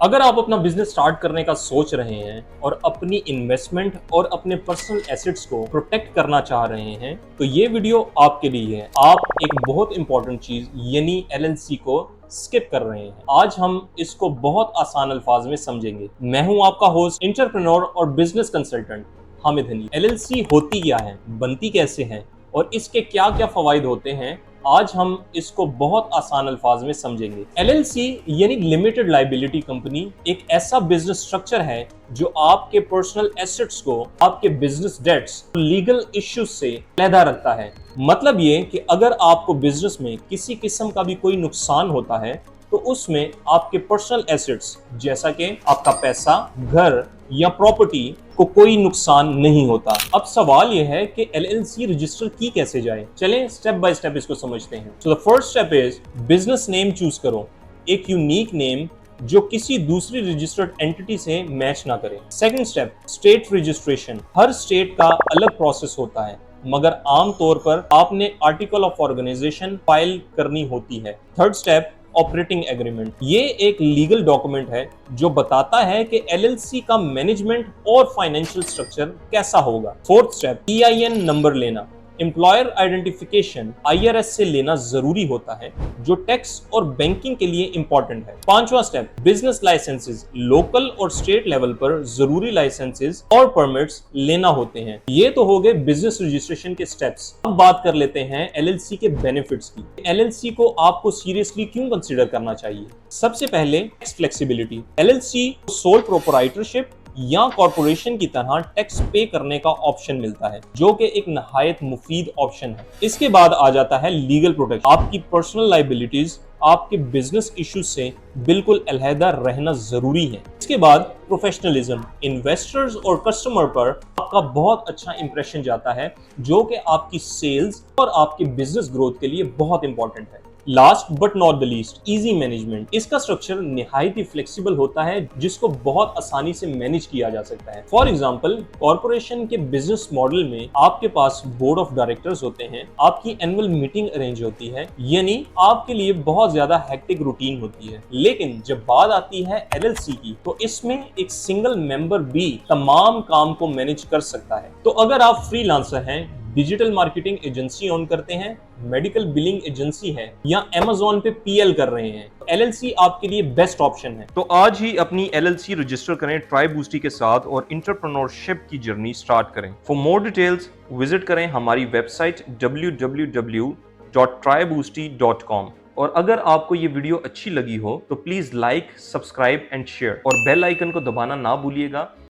अगर आप अपना बिजनेस स्टार्ट करने का सोच रहे हैं और अपनी इन्वेस्टमेंट और अपने पर्सनल एसेट्स को प्रोटेक्ट करना चाह रहे हैं तो ये वीडियो आपके लिए है। आप एक बहुत इंपॉर्टेंट चीज यानी एलएलसी को स्किप कर रहे हैं। आज हम इसको बहुत आसान अल्फाज में समझेंगे। मैं हूं आपका होस्ट, एंटरप्रेन्योर और business consultant Hamid Honey. LLC होती क्या है, बनती कैसे है और इसके क्या क्या फवाइद होते हैं, आज हम इसको बहुत आसान अल्फाज में समझेंगे। एलएलसी यानी लिमिटेड लायबिलिटी कंपनी एक ऐसा बिजनेस स्ट्रक्चर है जो आपके पर्सनल एसेट्स को आपके बिजनेस डेट्स, लीगल इश्यूज से अलहदा रखता है। मतलब ये कि अगर आपको बिजनेस में किसी किस्म का भी कोई नुकसान होता है तो उसमें आपके पर्सनल एसेट्स जैसा कि आपका पैसा, घर या प्रॉपर्टी को कोई नुकसान नहीं होता। अब सवाल यह है कि एलएलसी रजिस्टर की कैसे जाए। चलें स्टेप बाय स्टेप इसको समझते हैं। So the first step is business name choose करो, एक यूनिक नेम जो किसी दूसरी रजिस्टर्ड एंटिटी से मैच ना करे। Second step state registration. हर स्टेट का अलग प्रोसेस होता है मगर आमतौर पर आपने आर्टिकल ऑफ ऑर्गेनाइजेशन फाइल करनी होती है। Third step operating agreement. ये एक लीगल डॉक्यूमेंट है जो बताता है कि एलएलसी का मैनेजमेंट और फाइनेंशियल स्ट्रक्चर कैसा होगा। फोर्थ स्टेप ईआईएन नंबर लेना। एम्प्लॉयर आइडेंटिफिकेशन आईआरएस से लेना जरूरी होता है जो टैक्स और बैंकिंग के लिए इंपॉर्टेंट है। पांचवा स्टेप बिजनेस लाइसेंसेस। लोकल और स्टेट लेवल पर जरूरी लाइसेंसेस और परमिट्स लेना होते हैं। ये तो हो गए बिजनेस रजिस्ट्रेशन के स्टेप्स। अब बात कर लेते हैं एलएलसी के बेनिफिट्स की। एलएलसी को आपको सीरियसली क्यों कंसीडर करना चाहिए। सबसे पहले tax flexibility. LLC sole proprietorship या कॉर्पोरेशन की तरह टैक्स पे करने का ऑप्शन मिलता है जो कि एक नहायत मुफीद ऑप्शन है। इसके बाद आ जाता है लीगल प्रोटेक्शन। आपकी पर्सनल लायबिलिटीज आपके बिजनेस इश्यूज से बिल्कुल अलहदा रहना जरूरी है। इसके बाद प्रोफेशनलिज्म। इन्वेस्टर्स और कस्टमर पर आपका बहुत अच्छा इंप्रेशन जाता है जो कि आपकी सेल्स और आपके बिजनेस ग्रोथ के लिए बहुत इंपॉर्टेंट है। Last but not the least easy management. इसका स्ट्रक्चर निहायत ही फ्लेक्सिबल होता है जिसको बहुत आसानी से मैनेज किया जा सकता है। फॉर एग्जांपल कॉर्पोरेशन के बिजनेस मॉडल में आपके पास बोर्ड ऑफ डायरेक्टर्स होते हैं, आपकी एनुअल मीटिंग अरेंज होती है, यानी आपके लिए बहुत ज्यादा हेक्टिक रूटीन होती है। लेकिन जब बात आती है एलएलसी की तो इसमें एक सिंगल मेंबर भी तमाम काम को मैनेज कर सकता है। तो अगर आप फ्रीलांसर हैं, डिजिटल मार्केटिंग एजेंसी ऑन करते हैं, मेडिकल बिलिंग एजेंसी है या Amazon पे पीएल कर रहे हैं, तो एलएलसी आपके लिए बेस्ट ऑप्शन है। तो आज ही अपनी एलएलसी रजिस्टर करें ट्राइबूस्टी के साथ और एंटरप्रेन्योरशिप की जर्नी स्टार्ट करें। फॉर मोर डिटेल्स विजिट करें हमारी वेबसाइट www.triboosti.com। और अगर आपको ये वीडियो अच्छी लगी हो तो please like, subscribe and share और बेल आइकन को दबाना ना भूलिएगा